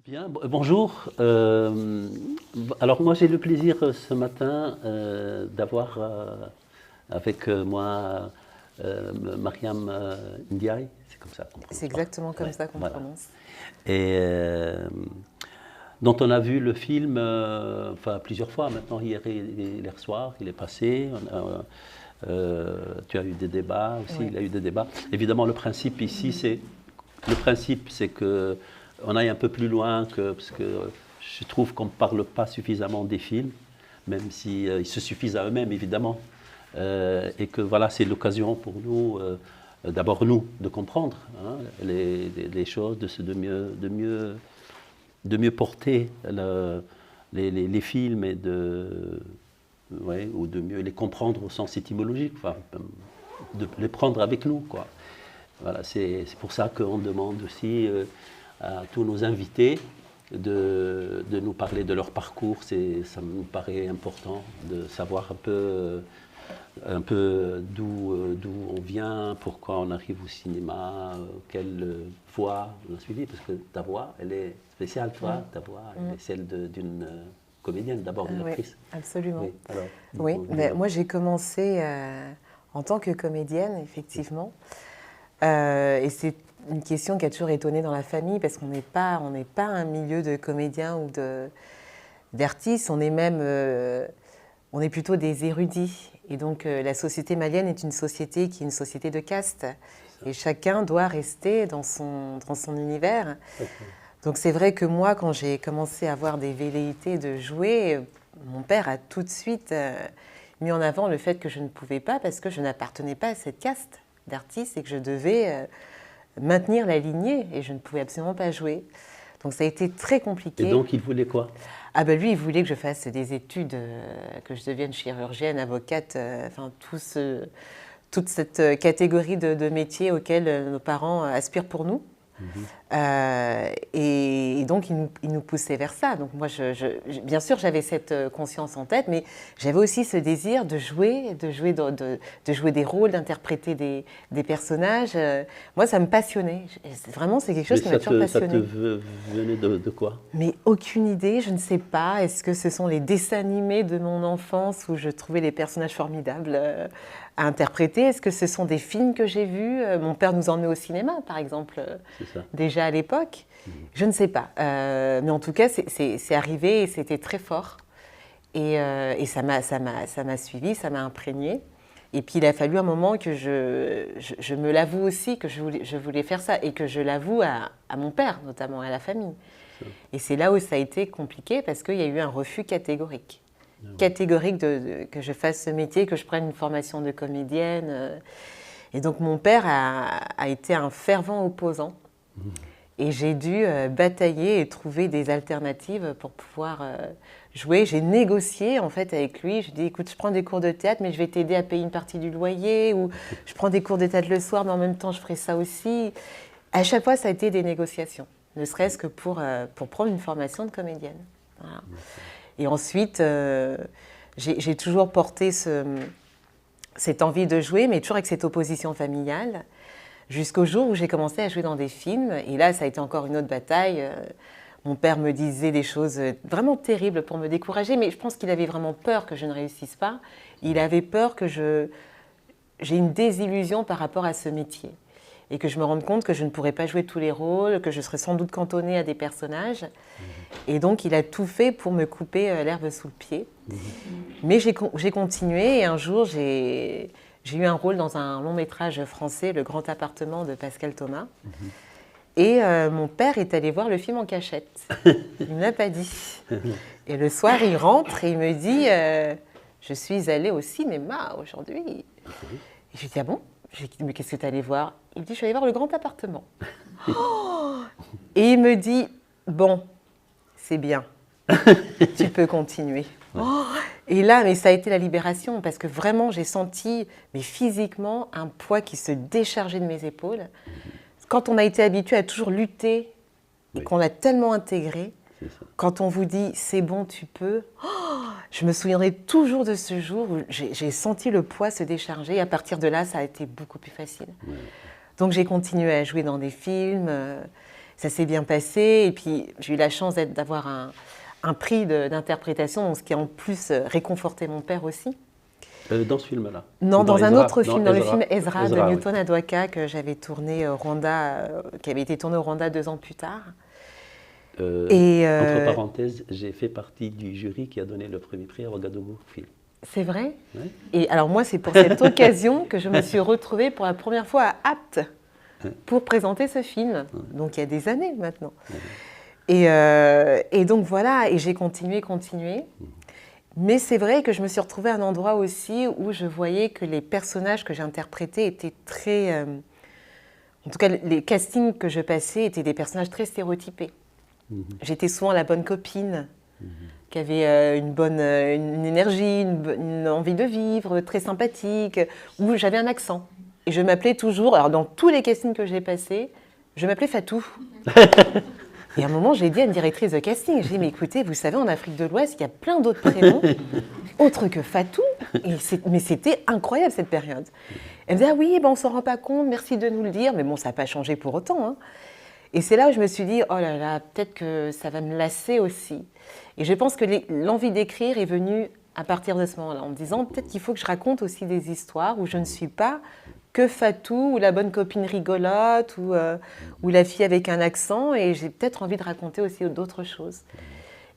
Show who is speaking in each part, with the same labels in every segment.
Speaker 1: Bien, bonjour. Alors moi j'ai le plaisir ce matin d'avoir avec moi Mariam Ndiaye, c'est comme ça qu'on prononce.
Speaker 2: C'est exactement comme
Speaker 1: Ouais,
Speaker 2: ça qu'on
Speaker 1: voilà.
Speaker 2: prononce.
Speaker 1: Et dont on a vu le film enfin, plusieurs fois maintenant, hier soir, il est passé. Tu as eu des débats aussi,
Speaker 2: Oui.
Speaker 1: il a eu des débats. Évidemment le principe ici c'est que on aille un peu plus loin, parce que je trouve qu'on ne parle pas suffisamment des films, même si ils se suffisent à eux-mêmes évidemment, et que voilà, c'est l'occasion pour nous, d'abord nous, de comprendre hein, les choses, de mieux porter les films et ouais, ou de mieux les comprendre au sens étymologique, enfin, de les prendre avec nous, quoi. Voilà, c'est pour ça qu'on demande aussi à tous nos invités de nous parler de leur parcours. Ça me paraît important de savoir un peu d'où on vient, pourquoi on arrive au cinéma, quelle voie on a suivi, parce que ta voix, elle est spéciale, toi, ta voix, elle est celle d'une comédienne, d'abord d'une
Speaker 2: Oui,
Speaker 1: actrice.
Speaker 2: absolument.
Speaker 1: Oui, alors,
Speaker 2: Oui, moi j'ai commencé en tant que comédienne, effectivement. Et c'est une question qui a toujours étonné dans la famille parce qu'on n'est pas un milieu de comédiens ou d'artistes, on est même, on est plutôt des érudits. Et donc la société malienne est une société qui est une société de caste. Et chacun doit rester dans son univers. Donc c'est vrai que moi, quand j'ai commencé à avoir des velléités de jouer, mon père a tout de suite mis en avant le fait que je ne pouvais pas parce que je n'appartenais pas à cette caste d'artistes et que je devais maintenir la lignée et je ne pouvais absolument pas jouer. Donc ça a été très compliqué.
Speaker 1: Et donc il voulait quoi?
Speaker 2: Ah ben lui, il voulait que je fasse des études, que je devienne chirurgienne, avocate, enfin toute cette catégorie de métiers auxquels nos parents aspirent pour nous. Et donc, il nous poussait vers ça. Donc, moi, bien sûr, j'avais cette conscience en tête, mais j'avais aussi ce désir de jouer des rôles, d'interpréter des personnages. Moi, ça me passionnait. Vraiment, c'est quelque chose qui m'a toujours passionnée.
Speaker 1: Ça te venait de quoi?
Speaker 2: Mais aucune idée, je ne sais pas. Est-ce que ce sont les dessins animés de mon enfance où je trouvais les personnages formidables à interpréter? Est-ce que ce sont des films que j'ai vus? Mon père nous emmenait au cinéma, par exemple, déjà à l'époque. Je ne sais pas. Mais en tout cas, c'est arrivé et c'était très fort. Et ça m'a suivi, ça m'a imprégné. Et puis, il a fallu un moment que je me l'avoue aussi, que je voulais faire ça et que je l'avoue à mon père, notamment à la famille. Et c'est là où ça a été compliqué parce qu'il y a eu un refus catégorique. Catégorique que je fasse ce métier, que je prenne une formation de comédienne. Et donc mon père a été un fervent opposant. Et j'ai dû batailler et trouver des alternatives pour pouvoir jouer. J'ai négocié en fait avec lui. Je lui ai dit, écoute, je prends des cours de théâtre, mais je vais t'aider à payer une partie du loyer. Ou je prends des cours de théâtre le soir, mais en même temps, je ferai ça aussi. À chaque fois, ça a été des négociations. Ne serait-ce que pour prendre une formation de comédienne. Voilà. Et ensuite, j'ai toujours porté cette envie de jouer, mais toujours avec cette opposition familiale, jusqu'au jour où j'ai commencé à jouer dans des films. Et là, ça a été encore une autre bataille. Mon père me disait des choses vraiment terribles pour me décourager, mais je pense qu'il avait vraiment peur que je ne réussisse pas. Il avait peur que j'ai une désillusion par rapport à ce métier. Et que je me rende compte que je ne pourrais pas jouer tous les rôles, que je serais sans doute cantonnée à des personnages. Et donc, il a tout fait pour me couper l'herbe sous le pied. Mais j'ai continué et un jour, j'ai eu un rôle dans un long métrage français, Le Grand Appartement de Pascal Thomas. Et mon père est allé voir le film en cachette. Il ne m'a pas dit. Et le soir, il rentre et il me dit je suis allée au cinéma aujourd'hui. Et je lui dis ah bon? Je lui dis mais qu'est-ce que tu es allée voir? Il me dit je suis allée voir Le Grand Appartement. Et il me dit bon, c'est bien, tu peux continuer. Et là, mais ça a été la libération parce que vraiment j'ai senti, mais physiquement, un poids qui se déchargeait de mes épaules. Quand on a été habitué à toujours lutter et qu'on l'a tellement intégré, quand on vous dit c'est bon, tu peux, je me souviendrai toujours de ce jour où j'ai senti le poids se décharger. Et à partir de là, ça a été beaucoup plus facile. Donc j'ai continué à jouer dans des films. ça s'est bien passé. Et puis, j'ai eu la chance d'avoir un prix d'interprétation, ce qui a en plus réconforté mon père aussi.
Speaker 1: Dans ce film-là?
Speaker 2: Non, dans un autre film, dans le film Ezra de Newton
Speaker 1: oui.
Speaker 2: Adwaka que j'avais tourné au Rwanda, qui avait été tourné au Rwanda 2 ans plus tard.
Speaker 1: Entre parenthèses, j'ai fait partie du jury qui a donné le premier prix à Ouagadougou Film.
Speaker 2: C'est vrai?
Speaker 1: Ouais.
Speaker 2: Et alors moi, c'est pour cette occasion que je me suis retrouvée pour la première fois à Apt pour présenter ce film. Donc il y a des années maintenant. Et donc voilà, et j'ai continué. Mais c'est vrai que je me suis retrouvée à un endroit aussi où je voyais que les personnages que j'interprétais étaient très... en tout cas, les castings que je passais étaient des personnages très stéréotypés. J'étais souvent la bonne copine qui avait une énergie, une envie de vivre, très sympathique, où j'avais un accent. Et je m'appelais toujours, alors dans tous les castings que j'ai passés, je m'appelais Fatou. Et à un moment, j'ai dit à une directrice de casting, j'ai dit, mais écoutez, vous savez, en Afrique de l'Ouest, il y a plein d'autres prénoms, autres que Fatou. Mais c'était incroyable cette période. Elle me dit, ah oui, ben, on ne s'en rend pas compte, merci de nous le dire. Mais bon, ça n'a pas changé pour autant. Hein. Et c'est là où je me suis dit, oh là là, peut-être que ça va me lasser aussi. Et je pense que l'envie d'écrire est venue à partir de ce moment-là, en me disant, peut-être qu'il faut que je raconte aussi des histoires où je ne suis pas que Fatou, ou la bonne copine rigolote, ou la fille avec un accent, et j'ai peut-être envie de raconter aussi d'autres choses.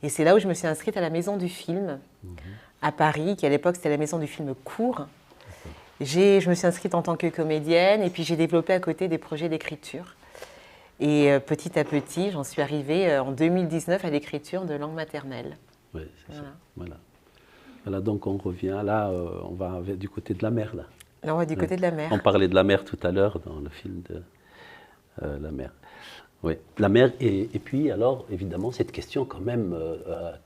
Speaker 2: Et c'est là où je me suis inscrite à la Maison du Film, à Paris, qui à l'époque c'était la Maison du Film court. Je me suis inscrite en tant que comédienne, et puis j'ai développé à côté des projets d'écriture. Et petit à petit, j'en suis arrivée en 2019 à l'écriture de langue maternelle.
Speaker 1: Oui, c'est ça. Voilà, donc on revient, là, on va du côté de la mer, là.
Speaker 2: Là, on va du côté de la mer.
Speaker 1: On parlait de la mer tout à l'heure dans le film de la mer. Oui, la mer, et puis alors, évidemment, cette question quand même à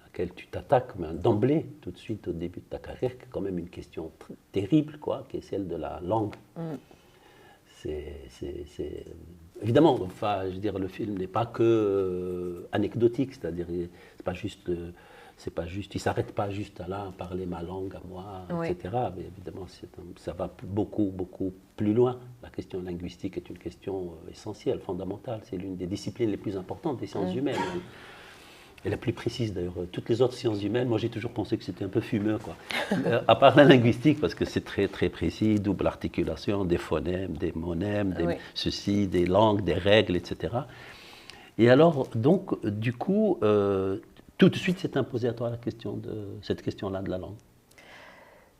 Speaker 1: laquelle tu t'attaques d'emblée, tout de suite au début de ta carrière, qui est quand même une question terrible, quoi, qui est celle de la langue. C'est évidemment, enfin, je veux dire, le film n'est pas que anecdotique, c'est-à-dire, c'est pas juste, il s'arrête pas juste à là, parler ma langue à moi, etc. Mais évidemment, ça va beaucoup plus loin. La question linguistique est une question essentielle, fondamentale. C'est l'une des disciplines les plus importantes des sciences humaines. Et la plus précise d'ailleurs. Toutes les autres sciences humaines, moi j'ai toujours pensé que c'était un peu fumeux, quoi. À part la linguistique, parce que c'est très très précis, double articulation, des phonèmes, des monèmes, ceci, des langues, des règles, etc. Et alors, donc, du coup, tout de suite s'est imposée à toi cette question-là de la langue.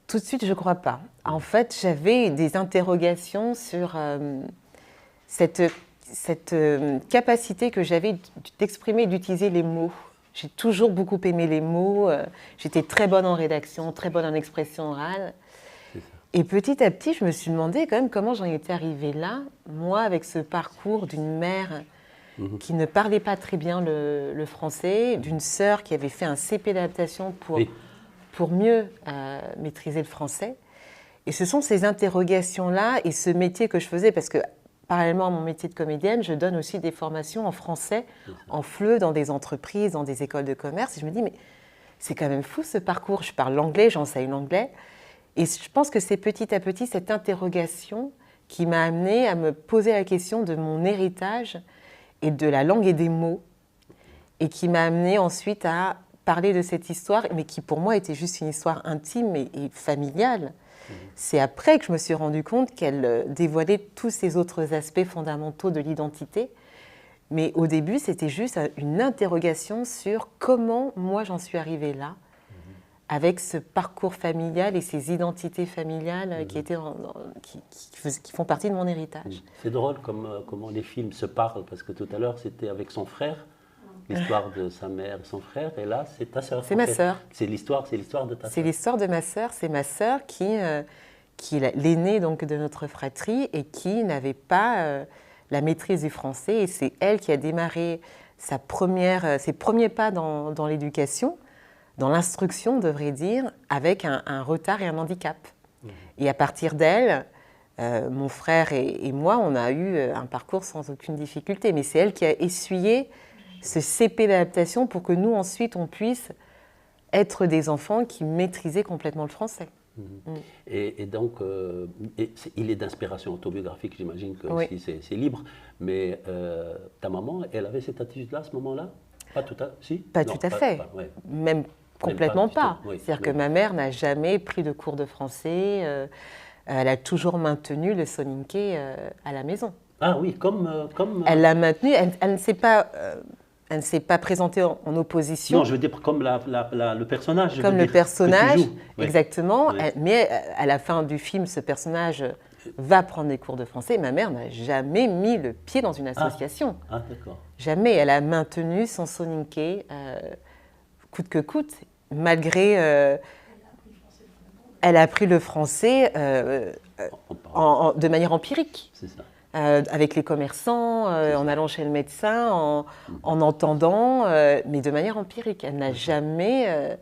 Speaker 2: Tout de suite, je ne crois pas. En fait, j'avais des interrogations sur cette capacité que j'avais d'exprimer, d'utiliser les mots. J'ai toujours beaucoup aimé les mots. J'étais très bonne en rédaction, très bonne en expression orale. Et petit à petit, je me suis demandé quand même comment j'en étais arrivée là, moi, avec ce parcours d'une mère qui ne parlait pas très bien le français, d'une sœur qui avait fait un CP d'adaptation pour mieux maîtriser le français. Et ce sont ces interrogations-là et ce métier que je faisais, parce que parallèlement à mon métier de comédienne, je donne aussi des formations en français, en FLE, dans des entreprises, dans des écoles de commerce. Et je me dis, mais c'est quand même fou ce parcours. Je parle l'anglais, j'enseigne l'anglais. Et je pense que c'est petit à petit cette interrogation qui m'a amenée à me poser la question de mon héritage et de la langue et des mots, et qui m'a amenée ensuite à parler de cette histoire, mais qui pour moi était juste une histoire intime et familiale. C'est après que je me suis rendu compte qu'elle dévoilait tous ces autres aspects fondamentaux de l'identité. Mais au début, c'était juste une interrogation sur comment moi j'en suis arrivée là, avec ce parcours familial et ces identités familiales qui font partie de mon héritage.
Speaker 1: C'est drôle comment les films se parlent, parce que tout à l'heure c'était avec son frère, l'histoire de sa mère et son frère, et là c'est ta sœur.
Speaker 2: C'est ma sœur.
Speaker 1: C'est l'histoire de ta sœur.
Speaker 2: C'est l'histoire de ma sœur. C'est ma sœur qui est l'aînée donc de notre fratrie et qui n'avait pas la maîtrise du français. Et c'est elle qui a démarré ses premiers pas dans l'éducation, dans l'instruction, on devrait dire, avec un retard et un handicap. Et à partir d'elle, mon frère et moi, on a eu un parcours sans aucune difficulté. Mais c'est elle qui a essuyé ce CP d'adaptation pour que nous, ensuite, on puisse être des enfants qui maîtrisaient complètement le français.
Speaker 1: Et donc, il est d'inspiration autobiographique, j'imagine que
Speaker 2: Oui.
Speaker 1: c'est libre, mais ta maman, elle avait cette attitude-là à ce moment-là? Pas tout à si?
Speaker 2: Pas
Speaker 1: Non,
Speaker 2: tout à fait.
Speaker 1: ouais.
Speaker 2: Même complètement
Speaker 1: du tout,
Speaker 2: pas.
Speaker 1: oui,
Speaker 2: C'est-à-dire
Speaker 1: oui.
Speaker 2: que ma mère n'a jamais pris de cours de français. Elle a toujours maintenu le soninké à la maison.
Speaker 1: Ah oui,
Speaker 2: Elle l'a maintenu. Elle ne s'est pas, elle ne s'est pas présentée en opposition.
Speaker 1: Non, je veux dire comme le personnage. Je
Speaker 2: Comme
Speaker 1: veux
Speaker 2: le
Speaker 1: dire, que tu
Speaker 2: personnage,
Speaker 1: joues. Oui.
Speaker 2: exactement.
Speaker 1: Oui.
Speaker 2: Mais à la fin du film, ce personnage va prendre des cours de français. Ma mère n'a jamais mis le pied dans une association.
Speaker 1: Ah, d'accord.
Speaker 2: Jamais. Elle a maintenu son soninké coûte que coûte, malgré. Elle a appris le français de manière empirique.
Speaker 1: C'est ça.
Speaker 2: Avec les commerçants, en allant chez le médecin, en entendant, mais de manière empirique. Elle n'a jamais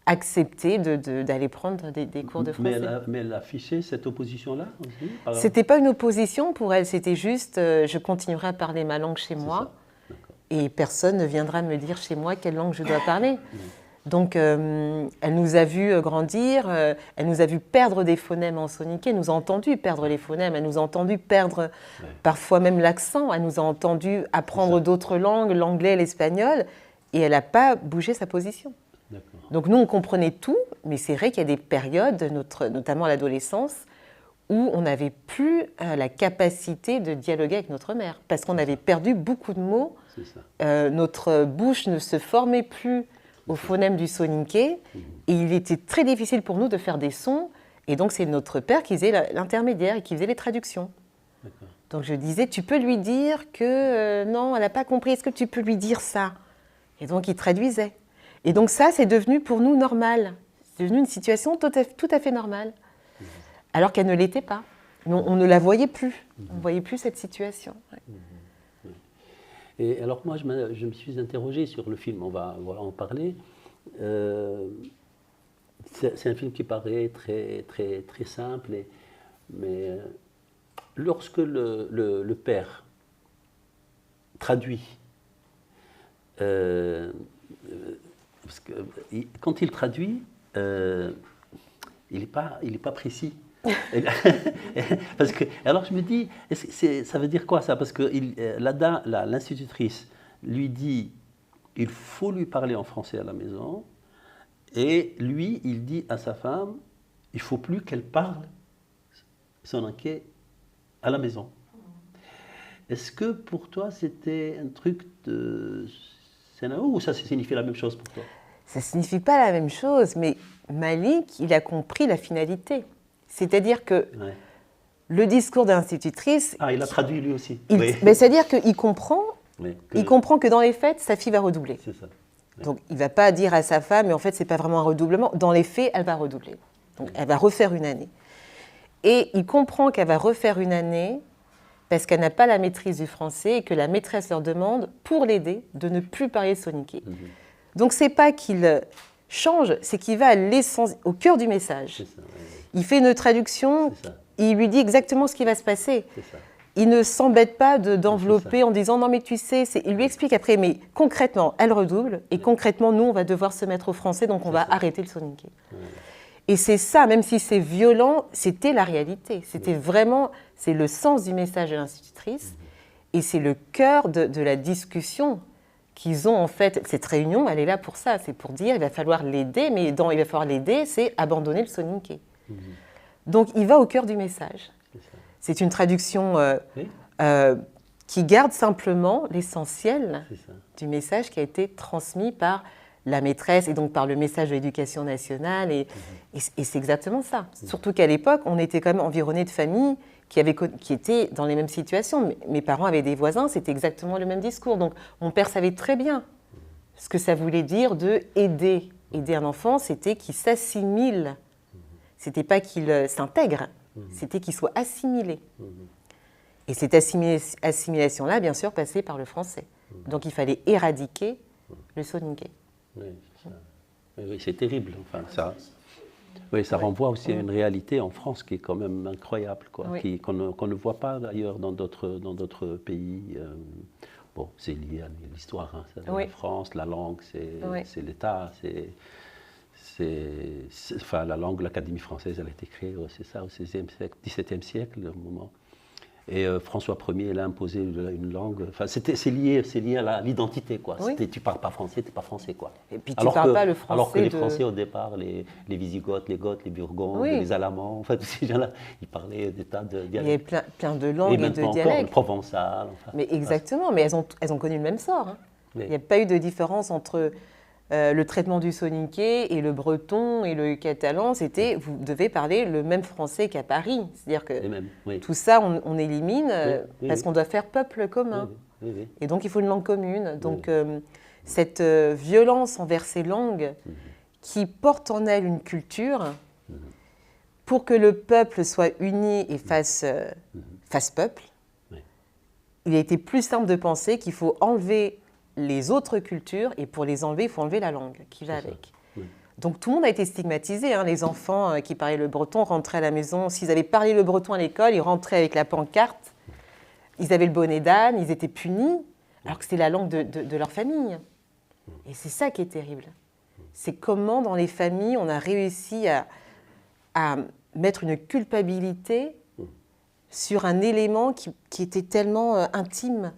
Speaker 2: accepté d'aller prendre des cours de français.
Speaker 1: Mais elle a affiché cette opposition-là aussi?
Speaker 2: C'était pas une opposition pour elle, c'était juste je continuerai à parler ma langue chez moi et personne ne viendra me dire chez moi quelle langue je dois parler. Donc, elle nous a vus grandir, elle nous a vus perdre des phonèmes en soninké, elle nous a entendu perdre les phonèmes, elle nous a entendu perdre parfois même l'accent, elle nous a entendu apprendre d'autres langues, l'anglais, l'espagnol, et elle n'a pas bougé sa position. Donc, nous, on comprenait tout, mais c'est vrai qu'il y a des périodes, notamment à l'adolescence, où on n'avait plus la capacité de dialoguer avec notre mère, parce qu'on avait perdu beaucoup de mots, notre bouche ne se formait plus au phonème du soninké, et il était très difficile pour nous de faire des sons, et donc c'est notre père qui faisait l'intermédiaire et qui faisait les traductions. Donc je disais, tu peux lui dire que non, elle n'a pas compris, est-ce que tu peux lui dire ça? Et donc il traduisait. Et donc ça, c'est devenu pour nous normal, c'est devenu une situation tout à fait normale, alors qu'elle ne l'était pas. On ne la voyait plus, on ne voyait plus cette situation.
Speaker 1: Et alors moi, je me suis interrogé sur le film, on va en parler. C'est un film qui paraît très, très, très simple, mais lorsque le père traduit, parce que, quand il traduit, il n'est pas précis. Parce que, alors je me dis, ça veut dire quoi ça? Parce que l'institutrice lui dit, il faut lui parler en français à la maison, et lui, il dit à sa femme, il ne faut plus qu'elle parle soninké à la maison. Est-ce que pour toi c'était un truc de scénario ou ça signifie la même chose pour toi?
Speaker 2: Ça ne signifie pas la même chose, mais Malik, il a compris la finalité. C'est-à-dire que le discours de l'institutrice...
Speaker 1: Ah, il a traduit lui aussi.
Speaker 2: Mais c'est-à-dire qu'il comprend, il comprend que dans les faits, sa fille va redoubler.
Speaker 1: C'est ça.
Speaker 2: Donc il ne va pas dire à sa femme, mais en fait, ce n'est pas vraiment un redoublement. Dans les faits, elle va redoubler. Donc elle va refaire une année. Et il comprend qu'elle va refaire une année parce qu'elle n'a pas la maîtrise du français et que la maîtresse leur demande, pour l'aider, de ne plus parler soninké. Donc ce n'est pas qu'il change, c'est qu'il va à l'essence, au cœur du message. Il fait une traduction, il lui dit exactement ce qui va se passer. Il ne s'embête pas d'envelopper en disant « non mais tu sais », il lui explique après, mais concrètement, elle redouble, et concrètement, nous, on va devoir se mettre au français, donc on va arrêter le soninké. Et c'est ça, même si c'est violent, c'était la réalité. C'était vraiment, c'est le sens du message de l'institutrice, et c'est le cœur de la discussion qu'ils ont en fait. Cette réunion, elle est là pour ça, c'est pour dire il va falloir l'aider, mais dans il va falloir l'aider, c'est abandonner le soninké. Donc il va au cœur du message. C'est une traduction qui garde simplement l'essentiel du message qui a été transmis par la maîtresse et donc par le message de l'éducation nationale. Et c'est exactement ça. Surtout qu'à l'époque, on était quand même environné de familles qui étaient dans les mêmes situations. Mes parents avaient des voisins, c'était exactement le même discours. Donc mon père savait très bien ce que ça voulait dire de aider. Aider un enfant, c'était qu'il s'assimile. C'était pas qu'il s'intègre, c'était qu'il soit assimilé. Et cette assimilation-là, bien sûr, passait par le français. Donc il fallait éradiquer le soninké.
Speaker 1: Oui, c'est terrible. Enfin, ça renvoie aussi à une réalité en France qui est quand même incroyable, qu'on ne voit pas d'ailleurs dans d'autres pays. Bon, c'est lié à l'histoire, la France, la langue, c'est l'État, enfin, la langue, l'Académie française, elle a été créée, c'est ça, au XVIe siècle, XVIIe siècle, au moment. Et François Ier, il a imposé une langue. Enfin, c'est lié à l'identité, quoi.
Speaker 2: Oui.
Speaker 1: Tu parles pas français, t'es pas français, quoi.
Speaker 2: Et puis tu ne parles pas le français.
Speaker 1: Alors que les Français, au départ, les Wisigoths, les Goths, les Burgondes,
Speaker 2: Oui.
Speaker 1: les Alamans, en fait, ces gens-là, ils parlaient des tas de dialectes.
Speaker 2: Il y avait plein de langues et de dialectes.
Speaker 1: Encore, le provençal. Enfin,
Speaker 2: mais exactement, mais elles ont connu le même sort. Hein.
Speaker 1: Oui.
Speaker 2: Il n'y a pas eu de différence entre le traitement du soninké et le breton et le catalan. C'était, vous devez parler le même français qu'à Paris. C'est-à-dire que tout ça, on élimine parce qu'on doit faire peuple commun. Et donc, il faut une langue commune. Donc, cette violence envers ces langues qui portent en elles une culture, pour que le peuple soit uni et fasse peuple, il a été plus simple de penser qu'il faut enlever les autres cultures, et pour les enlever, il faut enlever la langue qui va avec. Donc tout le monde a été stigmatisé. Hein. Les enfants qui parlaient le breton rentraient à la maison. S'ils avaient parlé le breton à l'école, ils rentraient avec la pancarte. Ils avaient le bonnet d'âne, ils étaient punis, alors que c'était la langue de leur famille. Et c'est ça qui est terrible. C'est comment dans les familles, on a réussi à mettre une culpabilité sur un élément qui était tellement intime,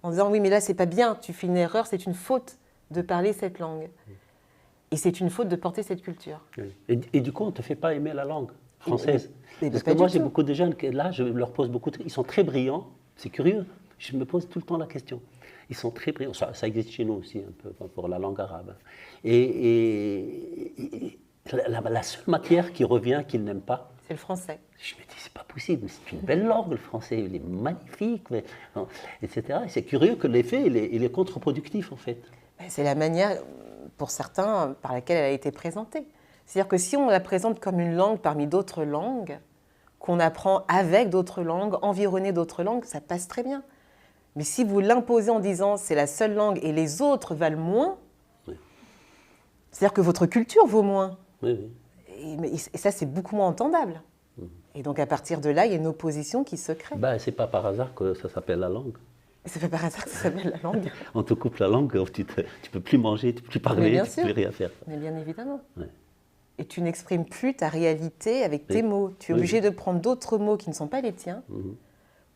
Speaker 2: en disant oui, mais là, c'est pas bien, tu fais une erreur, c'est une faute de parler cette langue. Et c'est une faute de porter cette culture.
Speaker 1: Et du coup, on ne te fait pas aimer la langue française. Parce que
Speaker 2: pas
Speaker 1: moi,
Speaker 2: du
Speaker 1: j'ai
Speaker 2: tout.
Speaker 1: beaucoup de jeunes, là, je leur pose beaucoup ils sont très brillants, c'est curieux, je me pose tout le temps la question. Ils sont très brillants, ça existe chez nous aussi, un peu, pour la langue arabe. Et la seule matière qui revient, qu'ils n'aiment pas,
Speaker 2: c'est le français.
Speaker 1: Je me dis, c'est pas possible, c'est une belle langue, le français, il est magnifique, etc. Et c'est curieux que l'effet, il est contre-productif, en fait.
Speaker 2: C'est la manière, pour certains, par laquelle elle a été présentée. C'est-à-dire que si on la présente comme une langue parmi d'autres langues, qu'on apprend avec d'autres langues, environné d'autres langues, ça passe très bien. Mais si vous l'imposez en disant c'est la seule langue et les autres valent moins, c'est-à-dire que votre culture vaut moins. Et ça, c'est beaucoup moins entendable. Et donc, à partir de là, il y a une opposition qui se crée.
Speaker 1: C'est pas par hasard que ça s'appelle la langue.
Speaker 2: C'est pas par hasard que ça s'appelle la langue.
Speaker 1: On te coupe la langue, tu peux plus manger, tu peux plus parler, tu peux plus rien faire.
Speaker 2: Mais bien évidemment. Et tu n'exprimes plus ta réalité avec tes mots. Tu es obligé de prendre d'autres mots qui ne sont pas les tiens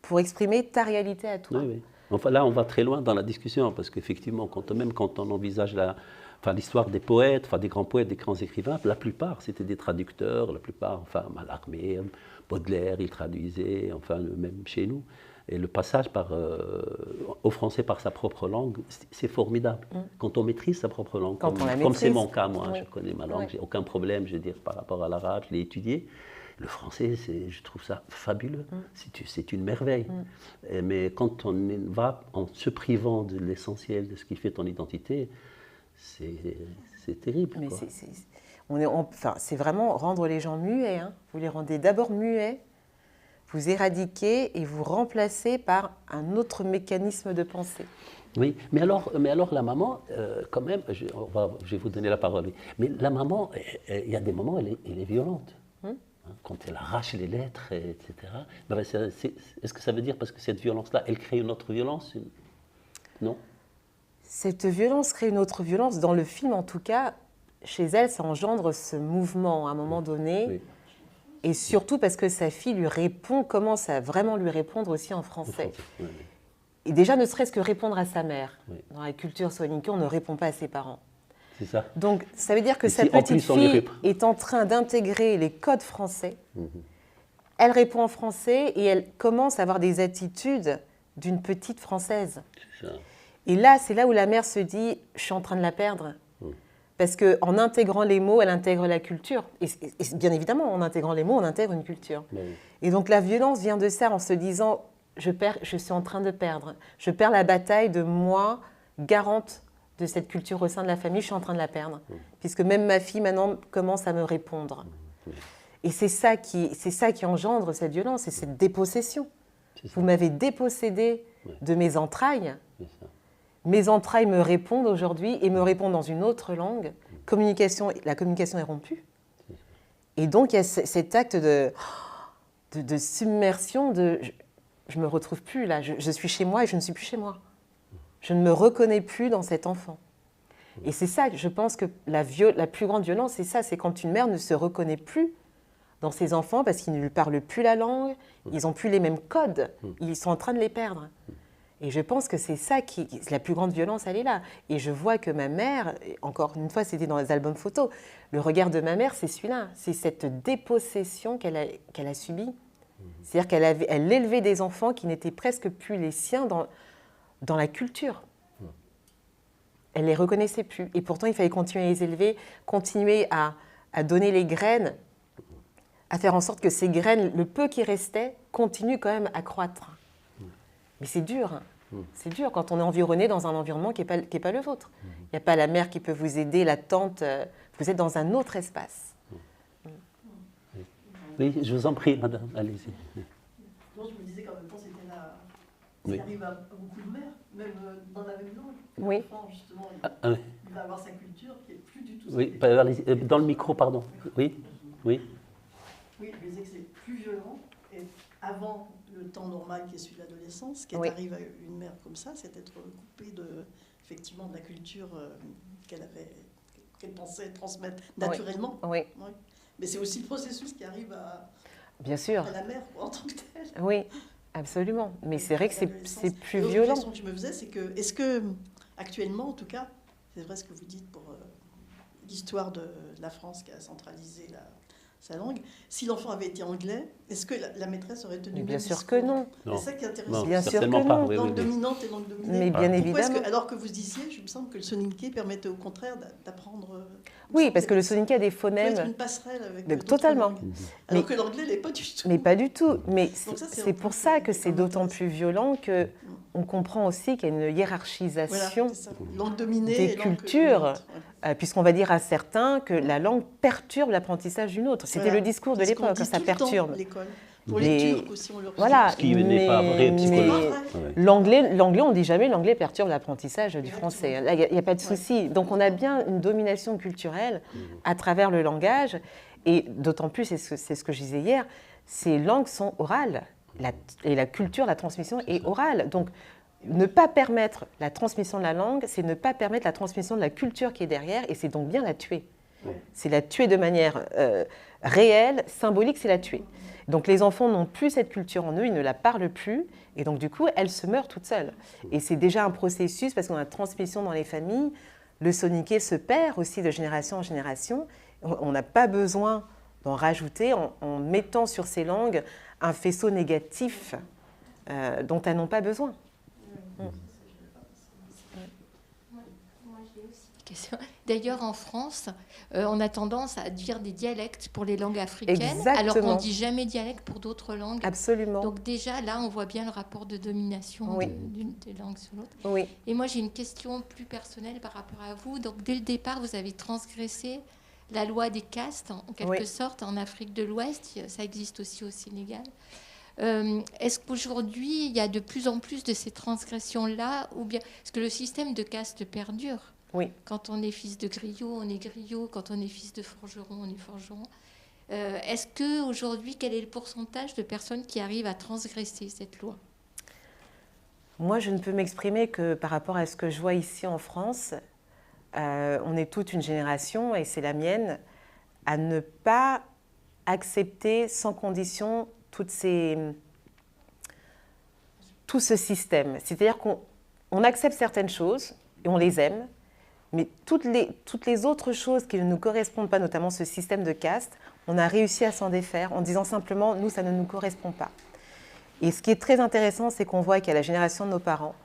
Speaker 2: pour exprimer ta réalité à toi.
Speaker 1: Enfin, là, on va très loin dans la discussion, parce qu'effectivement, même quand on envisage l'histoire des poètes, des grands poètes, des grands écrivains, la plupart, c'était des traducteurs, la plupart, Mallarmé, Baudelaire, il traduisait, même chez nous. Et le passage au français par sa propre langue, c'est formidable. Quand on maîtrise sa propre langue, comme c'est mon cas, moi, je connais ma langue, j'ai aucun problème, je veux dire, par rapport à l'arabe, je l'ai étudié. Le français, je trouve ça fabuleux, c'est une merveille. Mais quand on va en se privant de l'essentiel de ce qui fait ton identité, c'est terrible.
Speaker 2: Mais c'est vraiment rendre les gens muets. Hein. Vous les rendez d'abord muets, vous éradiquez et vous remplacez par un autre mécanisme de pensée.
Speaker 1: Oui, mais alors la maman, quand même, je vais vous donner la parole, mais la maman, il y a des moments, elle est violente. Quand elle arrache les lettres, etc. Est-ce que ça veut dire parce que cette violence-là, elle crée une autre violence? Non?
Speaker 2: Cette violence crée une autre violence. Dans le film, en tout cas, chez elle, ça engendre ce mouvement à un moment donné. Et surtout parce que sa fille commence à vraiment lui répondre aussi en français. Et déjà, ne serait-ce que répondre à sa mère. Dans la culture soninké, on ne répond pas à ses parents.
Speaker 1: C'est ça.
Speaker 2: Donc, ça veut dire que sa petite fille est en train d'intégrer les codes français. Elle répond en français et elle commence à avoir des attitudes d'une petite Française.
Speaker 1: C'est ça.
Speaker 2: Et là, c'est là où la mère se dit « je suis en train de la perdre ». Parce qu'en intégrant les mots, elle intègre la culture. Et bien évidemment, en intégrant les mots, on intègre une culture. Et donc la violence vient de ça, en se disant « je suis en train de perdre. Je perds la bataille de moi, garante de cette culture au sein de la famille, je suis en train de la perdre. Puisque même ma fille, maintenant, commence à me répondre. Et c'est ça qui engendre cette violence, c'est cette dépossession. Vous m'avez dépossédé de mes entrailles. Mes entrailles me répondent aujourd'hui et me répondent dans une autre langue. La communication est rompue. Et donc, il y a cet acte de submersion, je ne me retrouve plus là, je suis chez moi et je ne suis plus chez moi. Je ne me reconnais plus dans cet enfant. Et c'est ça, je pense que la plus grande violence, c'est ça, c'est quand une mère ne se reconnaît plus dans ses enfants parce qu'ils ne lui parlent plus la langue, ils n'ont plus les mêmes codes, ils sont en train de les perdre. Et je pense que c'est ça la plus grande violence, elle est là. Et je vois que ma mère, encore une fois, c'était dans les albums photos, le regard de ma mère, c'est celui-là, c'est cette dépossession qu'elle a subie. C'est-à-dire qu'elle élevait des enfants qui n'étaient presque plus les siens dans la culture. Elle ne les reconnaissait plus. Et pourtant, il fallait continuer à les élever, continuer à donner les graines, à faire en sorte que ces graines, le peu qui restait, continuent quand même à croître. Mais c'est dur. Hein. C'est dur quand on est environné dans un environnement qui n'est pas le vôtre. Il n'y a pas la mère qui peut vous aider, la tante. Vous êtes dans un autre espace.
Speaker 1: Oui, je vous en prie, madame, allez-y.
Speaker 3: Non, je me disais qu'en même temps, c'était là. Ça arrive à beaucoup de mères, même dans la même langue.
Speaker 2: Oui.
Speaker 3: L'enfant, justement, il va avoir sa culture qui n'est plus du tout sa
Speaker 1: culture. Oui, dans le micro, pardon. Oui, oui.
Speaker 3: Oui, je disais que c'est plus violent. Et avant le temps normal qui est celui de l'adolescence, ce qui arrive à une mère comme ça, c'est d'être coupée effectivement, de la culture qu'elle pensait transmettre naturellement.
Speaker 2: Oui.
Speaker 3: Oui. Mais c'est aussi le processus qui arrive
Speaker 2: Bien sûr.
Speaker 3: à la mère en tant que telle.
Speaker 2: Oui, absolument. Mais c'est vrai que c'est plus violent.
Speaker 3: La question que je me faisais, c'est que, est-ce que, actuellement en tout cas, c'est vrai ce que vous dites pour l'histoire de la France qui a centralisé sa langue, si l'enfant avait été anglais, est-ce que la maîtresse aurait tenu le même discours ?
Speaker 2: Bien sûr que non.
Speaker 3: C'est ça qui est intéressant.
Speaker 2: Bien sûr que non.
Speaker 3: Langue dominante et langue dominée.
Speaker 2: Mais bien évidemment.
Speaker 3: Alors que vous disiez, je me semble que le soninké permettait au contraire d'apprendre...
Speaker 2: Oui, parce que le soninké a des phonèmes...
Speaker 3: Peut être une passerelle avec
Speaker 2: totalement.
Speaker 3: Alors que l'anglais n'est pas du tout.
Speaker 2: Mais pas du tout. Mais c'est pour ça que c'est d'autant plus violent qu'on comprend aussi qu'il y a une hiérarchisation
Speaker 3: langue dominée
Speaker 2: des cultures, puisqu'on va dire à certains que la langue perturbe l'apprentissage d'une autre. C'était le discours de l'époque, ça perturbe.
Speaker 3: Pour les Turcs aussi, on leur dit.
Speaker 2: Voilà,
Speaker 1: ce qui n'est pas vrai psychologique.
Speaker 2: L'anglais, on ne dit jamais l'anglais perturbe l'apprentissage du français. Là, il n'y a pas de souci. Donc on a bien une domination culturelle à travers le langage. Et d'autant plus, c'est ce que je disais hier, ces langues sont orales. Et la culture, la transmission est orale. Donc ne pas permettre la transmission de la langue, c'est ne pas permettre la transmission de la culture qui est derrière. Et c'est donc bien la tuer. C'est la tuer de manière réelle, symbolique, c'est la tuer. Donc les enfants n'ont plus cette culture en eux, ils ne la parlent plus, et donc du coup, elle se meurt toute seule. Et c'est déjà un processus, parce qu'on a une transmission dans les familles, le soninké se perd aussi de génération en génération. On n'a pas besoin d'en rajouter en mettant sur ces langues un faisceau négatif dont elles n'ont pas besoin.
Speaker 4: D'ailleurs, en France, on a tendance à dire des dialectes pour les langues africaines,
Speaker 2: Exactement.
Speaker 4: alors qu'on ne dit jamais dialecte pour d'autres langues.
Speaker 2: Absolument.
Speaker 4: Donc déjà, là, on voit bien le rapport de domination d'une des langues sur l'autre.
Speaker 2: Oui.
Speaker 4: Et moi, j'ai une question plus personnelle par rapport à vous. Donc, dès le départ, vous avez transgressé la loi des castes, en quelque sorte, en Afrique de l'Ouest. Ça existe aussi au Sénégal. Est-ce qu'aujourd'hui, il y a de plus en plus de ces transgressions-là, ou bien est-ce que le système de caste perdure ?
Speaker 2: Oui.
Speaker 4: Quand on est fils de griot, on est griot. Quand on est fils de forgeron, on est forgeron. Est-ce qu'aujourd'hui, quel est le pourcentage de personnes qui arrivent à transgresser cette loi ?
Speaker 2: Moi, je ne peux m'exprimer que par rapport à ce que je vois ici en France. On est toute une génération, et c'est la mienne, à ne pas accepter sans condition tout ce système. C'est-à-dire qu'on accepte certaines choses et on les aime, mais toutes les autres choses qui ne nous correspondent pas, notamment ce système de caste, on a réussi à s'en défaire en disant simplement « nous, ça ne nous correspond pas ». Et ce qui est très intéressant, c'est qu'on voit qu'il y a la génération de nos parents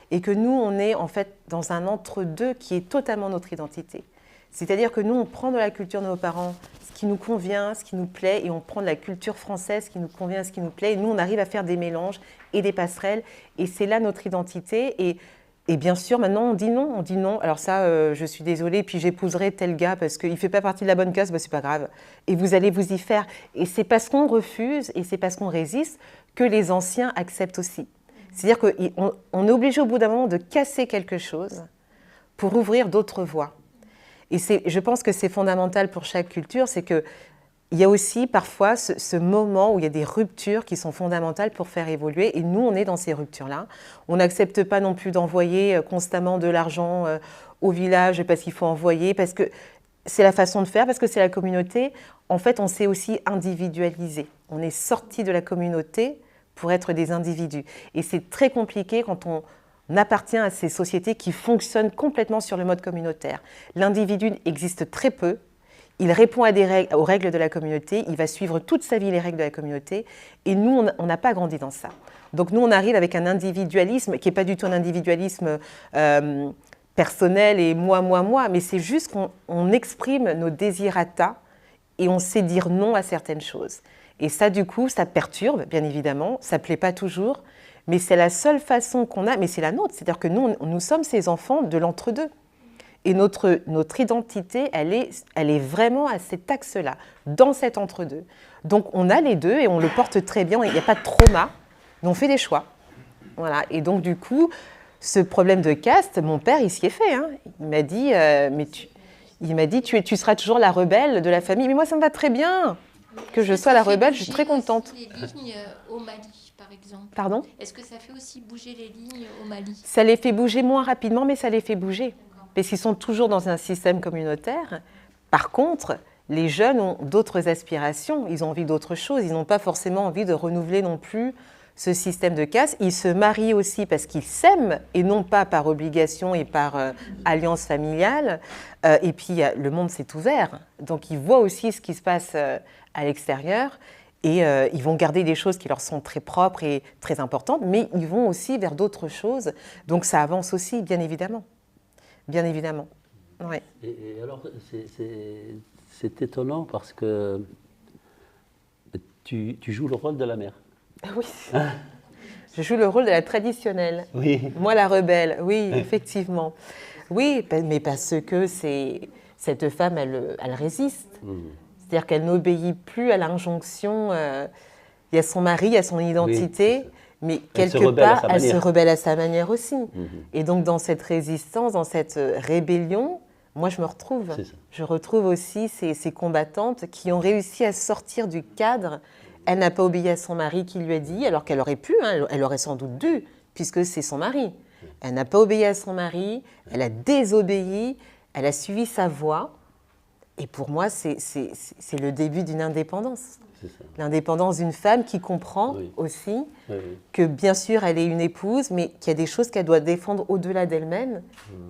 Speaker 2: et que nous, on est en fait dans un entre-deux qui est totalement notre identité. C'est-à-dire que nous, on prend de la culture de nos parents ce qui nous convient, ce qui nous plaît, et on prend de la culture française ce qui nous convient, ce qui nous plaît, et nous, on arrive à faire des mélanges et des passerelles, et c'est là notre identité. Et bien sûr, maintenant, on dit non. Alors ça, je suis désolée, puis j'épouserai tel gars parce qu'il ne fait pas partie de la bonne case, c'est pas grave. Et vous allez vous y faire. Et c'est parce qu'on refuse, et c'est parce qu'on résiste, que les anciens acceptent aussi. C'est-à-dire qu'on est obligé au bout d'un moment de casser quelque chose pour ouvrir d'autres voies. Et je pense que c'est fondamental pour chaque culture, c'est que il y a aussi parfois ce moment où il y a des ruptures qui sont fondamentales pour faire évoluer. Et nous, on est dans ces ruptures-là. On n'accepte pas non plus d'envoyer constamment de l'argent au village parce qu'il faut envoyer, parce que c'est la façon de faire, parce que c'est la communauté. En fait, on s'est aussi individualisé. On est sorti de la communauté pour être des individus. Et c'est très compliqué quand on appartient à ces sociétés qui fonctionnent complètement sur le mode communautaire. L'individu existe très peu. Il répond à aux règles de la communauté, il va suivre toute sa vie les règles de la communauté, et nous, on n'a pas grandi dans ça. Donc nous, on arrive avec un individualisme qui n'est pas du tout un individualisme personnel et moi, mais c'est juste qu'on exprime nos désirata et on sait dire non à certaines choses. Et ça, du coup, ça perturbe, bien évidemment, ça ne plaît pas toujours, mais c'est la seule façon qu'on a, mais c'est la nôtre, c'est-à-dire que nous sommes ces enfants de l'entre-deux. Et notre identité, elle est vraiment à cet axe-là, dans cet entre-deux. Donc on a les deux et on le porte très bien, il n'y a pas de trauma, mais on fait des choix. Voilà. Et donc du coup, ce problème de caste, mon père, il s'y est fait. Hein. Il m'a dit, tu seras toujours la rebelle de la famille. Mais moi, ça me va très bien que je sois la rebelle, je suis très contente.
Speaker 4: Les lignes au Mali, par exemple.
Speaker 2: Pardon ?
Speaker 4: Est-ce que ça fait aussi bouger les lignes au Mali ?
Speaker 2: Ça les fait bouger moins rapidement, mais ça les fait bouger. Parce qu'ils sont toujours dans un système communautaire. Par contre, les jeunes ont d'autres aspirations, ils ont envie d'autre chose, ils n'ont pas forcément envie de renouveler non plus ce système de caste. Ils se marient aussi parce qu'ils s'aiment et non pas par obligation et par alliance familiale. Et puis, le monde s'est ouvert. Donc, ils voient aussi ce qui se passe à l'extérieur et ils vont garder des choses qui leur sont très propres et très importantes, mais ils vont aussi vers d'autres choses. Donc, ça avance aussi, bien évidemment. Bien évidemment. Ouais.
Speaker 1: Et alors, c'est étonnant parce que tu joues le rôle de la mère.
Speaker 2: Oui. Je joue le rôle de la traditionnelle.
Speaker 1: Oui.
Speaker 2: Moi, la rebelle. Oui, effectivement. Oui, mais parce que cette femme, elle résiste. C'est-à-dire qu'elle n'obéit plus à l'injonction. Il y a son mari, il y a son identité. Oui, mais quelque part, elle se rebelle à sa manière aussi. Et donc, dans cette résistance, dans cette rébellion, moi, je me retrouve. Je retrouve aussi ces combattantes qui ont réussi à sortir du cadre. Elle n'a pas obéi à son mari qui lui a dit, alors qu'elle aurait pu, hein, elle aurait sans doute dû, puisque c'est son mari. Elle n'a pas obéi à son mari, elle a désobéi, elle a suivi sa voie. Et pour moi, c'est le début d'une indépendance. L'indépendance d'une femme qui comprend aussi que bien sûr elle est une épouse, mais qu'il y a des choses qu'elle doit défendre au-delà d'elle-même.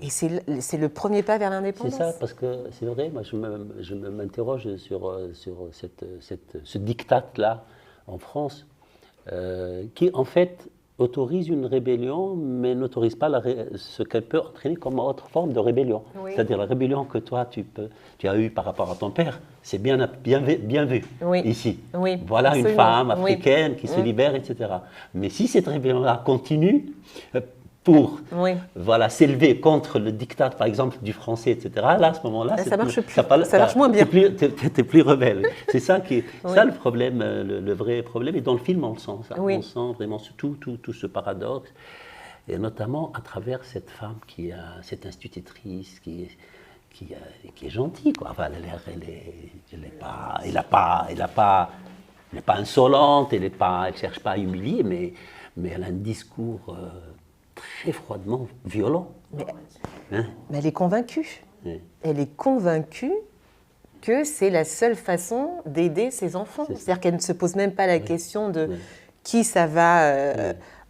Speaker 2: Et c'est le premier pas vers l'indépendance.
Speaker 1: C'est ça, parce que c'est vrai, moi je m'interroge sur ce diktat-là en France, qui en fait autorise une rébellion, mais n'autorise pas ce qu'elle peut entraîner comme autre forme de rébellion. Oui. C'est-à-dire la rébellion que toi, tu as eue par rapport à ton père, c'est bien vu ici. Oui, voilà absolument. Une femme africaine qui se libère, etc. Mais si cette rébellion-là continue pour s'élever contre le diktat, par exemple, du français, etc., là, à ce moment-là,
Speaker 2: ça marche moins bien.
Speaker 1: Tu n'es plus rebelle. C'est ça qui est ça le problème, le vrai problème. Et dans le film, on le sent. On sent vraiment tout ce paradoxe. Et notamment à travers cette femme cette institutrice qui est gentille, quoi. Enfin, elle n'est pas insolente, elle ne cherche pas à humilier, mais elle a un discours très froidement violent.
Speaker 2: Mais elle est convaincue. Oui. Elle est convaincue que c'est la seule façon d'aider ses enfants. C'est-à-dire qu'elle ne se pose même pas la question de qui ça va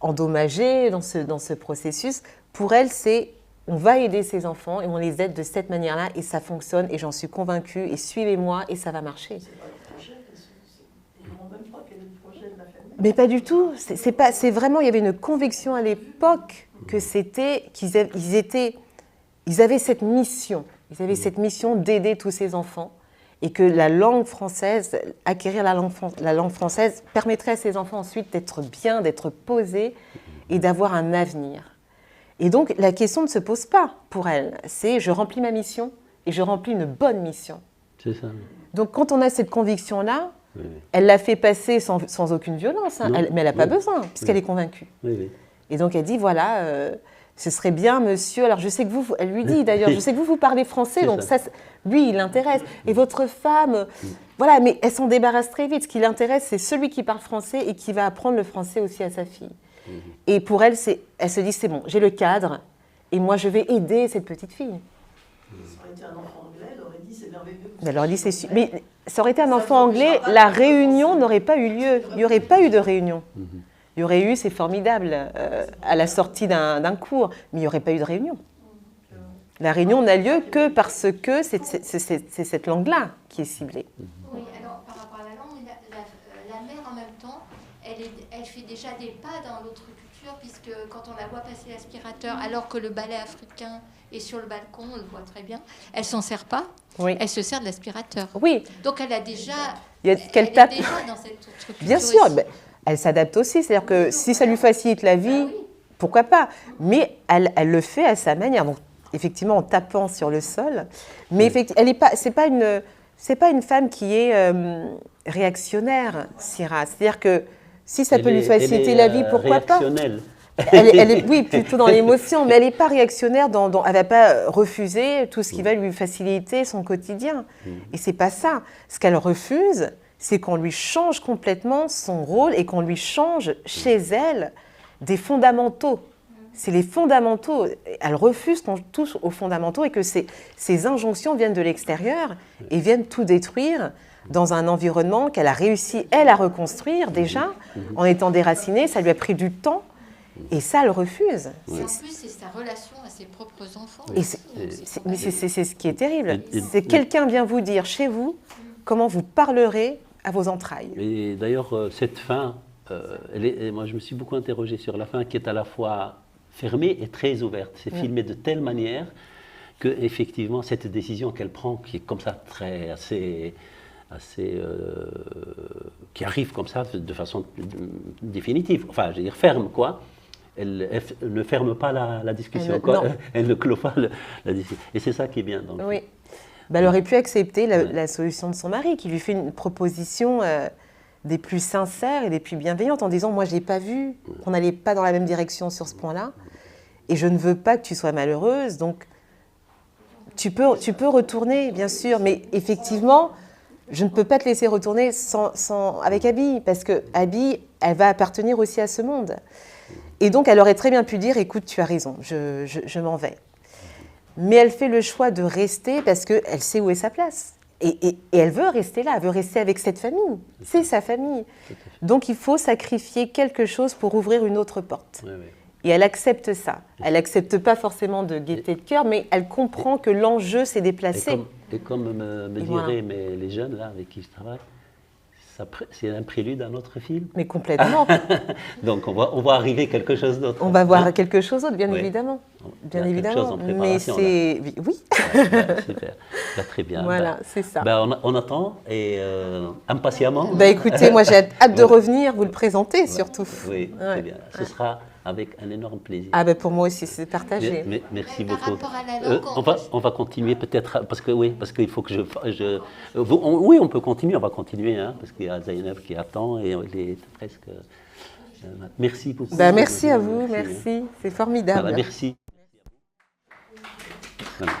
Speaker 2: endommager dans ce processus. Pour elle, c'est on va aider ses enfants et on les aide de cette manière-là et ça fonctionne et j'en suis convaincue et suivez-moi et ça va marcher. Mais pas du tout. C'est vraiment, il y avait une conviction à l'époque que ils avaient cette mission. Ils avaient cette mission d'aider tous ces enfants et que la langue française, acquérir la langue française permettrait à ces enfants ensuite d'être bien, d'être posés et d'avoir un avenir. Et donc, la question ne se pose pas pour elle. C'est je remplis ma mission et je remplis une bonne mission.
Speaker 1: C'est ça.
Speaker 2: Donc, quand on a cette conviction-là, elle l'a fait passer sans aucune violence, hein, mais elle n'a pas besoin, puisqu'elle est convaincue. Et donc, elle dit, voilà, ce serait bien, monsieur, alors je sais que elle lui dit d'ailleurs, je sais que vous parlez français, donc ça, lui, il l'intéresse. Et votre femme, Voilà, mais elle s'en débarrasse très vite. Ce qui l'intéresse, c'est celui qui parle français et qui va apprendre le français aussi à sa fille. Et pour elle, elle se dit, c'est bon, j'ai le cadre, et moi, je vais aider cette petite fille.
Speaker 3: Ça aurait été un enfant anglais, elle aurait dit, c'est merveilleux.
Speaker 2: Mais elle aurait dit, mais ça aurait été un enfant anglais, la réunion n'aurait pas eu lieu. Il n'y aurait pas eu de réunion. Il y aurait eu, c'est formidable, à la sortie d'un cours, mais il n'y aurait pas eu de réunion. La réunion n'a lieu que parce que c'est cette langue-là qui est ciblée.
Speaker 4: Oui, alors par rapport à la langue, la mère en même temps, elle fait déjà des pas dans l'autre culture, puisque quand on la voit passer l'aspirateur, alors que le balai africain est sur le balcon, on le voit très bien, elle s'en sert pas,
Speaker 2: Oui.
Speaker 4: elle se sert de l'aspirateur.
Speaker 2: Oui.
Speaker 4: Donc elle a déjà,
Speaker 2: Elle
Speaker 4: elle est
Speaker 2: tape.
Speaker 4: déjà dans cette autre culture.
Speaker 2: Bien sûr,
Speaker 4: aussi.
Speaker 2: ben, elle s'adapte aussi. C'est-à-dire que si ça lui facilite la vie,
Speaker 4: oui.
Speaker 2: pourquoi pas. Mais elle le fait à sa manière. Donc, effectivement, en tapant sur le sol. Mais elle est pas. C'est pas une femme qui est réactionnaire, Syrah. C'est-à-dire que si ça peut lui faciliter la vie, pourquoi pas.
Speaker 1: Réactionnelle.
Speaker 2: Elle est, oui, plutôt dans l'émotion, mais elle n'est pas réactionnaire. Elle ne va pas refuser tout ce qui va lui faciliter son quotidien. Et c'est pas ça. Ce qu'elle refuse, c'est qu'on lui change complètement son rôle et qu'on lui change chez elle des fondamentaux. C'est les fondamentaux. Elle refuse qu'on touche aux fondamentaux et que ces injonctions viennent de l'extérieur et viennent tout détruire dans un environnement qu'elle a réussi, elle, à reconstruire déjà, en étant déracinée. Ça lui a pris du temps. Et ça, elle refuse.
Speaker 4: Et en plus, c'est sa relation à ses propres enfants.
Speaker 2: Et mais c'est ce qui est terrible. C'est quelqu'un vient vous dire chez vous comment vous parlerez à vos entrailles.
Speaker 1: Et d'ailleurs, cette fin, moi je me suis beaucoup interrogé sur la fin qui est à la fois fermée et très ouverte. C'est filmé de telle manière que effectivement cette décision qu'elle prend, qui est comme ça qui arrive comme ça de façon définitive, enfin je veux dire ferme quoi. Elle ne ferme pas la discussion, elle ne clôt pas la discussion. Et c'est ça qui est bien dans le film.
Speaker 2: Elle aurait pu accepter la solution de son mari, qui lui fait une proposition des plus sincères et des plus bienveillantes, en disant « Moi, je n'ai pas vu qu'on n'allait pas dans la même direction sur ce point-là, et je ne veux pas que tu sois malheureuse, donc tu peux retourner, bien sûr, mais effectivement, je ne peux pas te laisser retourner avec Abby, parce que Abby, elle va appartenir aussi à ce monde. » Et donc, elle aurait très bien pu dire « Écoute, tu as raison, je m'en vais. » Mais elle fait le choix de rester parce qu'elle sait où est sa place. Et elle veut rester là, elle veut rester avec cette famille. C'est sa famille. Donc, il faut sacrifier quelque chose pour ouvrir une autre porte. Oui, oui. Et elle accepte ça. Elle n'accepte pas forcément de gaieté de cœur, mais elle comprend que l'enjeu s'est déplacé.
Speaker 1: Et comme me diraient les jeunes là, avec qui je travaille, c'est un prélude à un autre film.
Speaker 2: Mais complètement.
Speaker 1: Donc on va arriver à quelque chose d'autre.
Speaker 2: On va voir quelque chose d'autre, bien évidemment. Bien évidemment.
Speaker 1: Quelque chose en préparation.
Speaker 2: Mais c'est... Oui.
Speaker 1: Super. Très bien.
Speaker 2: Voilà, c'est ça.
Speaker 1: On attend et impatiemment.
Speaker 2: Écoutez, moi j'ai hâte de revenir vous le présenter surtout.
Speaker 1: Oui, très bien. Ce sera avec un énorme plaisir.
Speaker 2: Pour moi aussi, c'est partagé.
Speaker 1: Merci beaucoup.
Speaker 4: Par rapport à la langue,
Speaker 1: on va continuer peut-être, parce qu'il faut que oui, on peut continuer, on va continuer, hein, parce qu'il y a Zainab qui attend et il est presque... merci beaucoup.
Speaker 2: Merci à vous, merci. C'est formidable.
Speaker 1: Voilà, merci. Voilà.